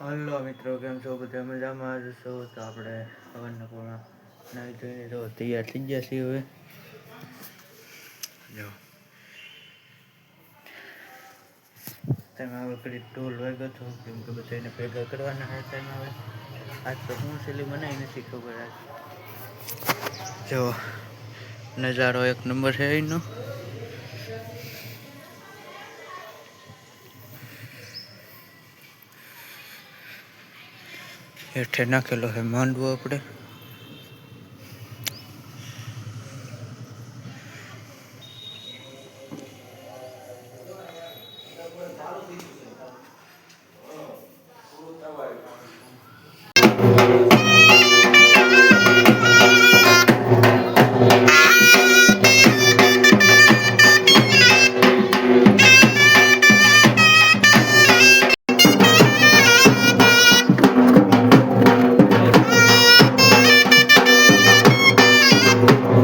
Hello મિત્રો, કેમ છો? બધા મજામાં જશો તો આપણે સવારના નાહી ધોઈને તો તૈયાર થઈ ગયા છીએ. હવે જો તમે હવે ફરી ઢોલ વાગ્યો હતો, કેમ કે બધાને ભેગા કરવાના હતા. હવે આજ તો હું સેલી બનાવી નથી ખબર. આજ જો નજારો એક નંબર છે એનો. હેઠે નાખેલો છે માંડવો આપણે.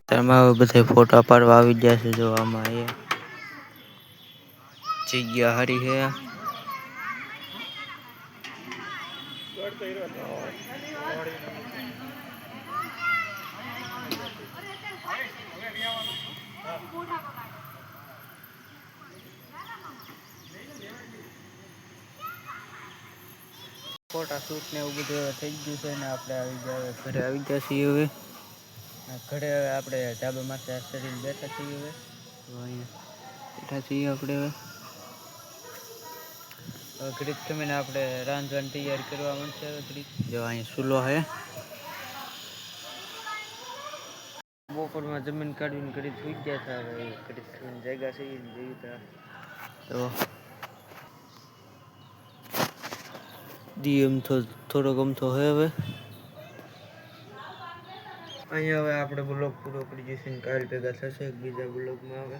તેમાં બધા ફોટા પાડવા આવી ગયા છે. જોવામાં એ જગ્યા હારી છે. ફોટા શૂટ ને એવું બધું થઈ ગયું છે ને આપણે આવી ગયા ઘરે આવી ગયા છીએ. હવે ઘરે આપણે ધાબા માથે શરીર બેઠા છીએ. હવે અહીંયા બેઠા છીએ આપણે. હવે ઘડીક થઈને આપણે રાંધવાની તૈયારી કરવા માંડશે. ઘડીક જો અહીંયા ચૂલો છે. બપોરમાં જમીન કાઢીને ઘડીક સુઈ ગયા હતા. હવે ઘડીક જગ્યા છે જેવી તો એમ થોડો ગમતો હોય. હવે અહીંયા હવે આપણે બ્લોગ પૂરો કરી જઈશું. કાલ ભેગા થશે બીજા બ્લોગમાં. હવે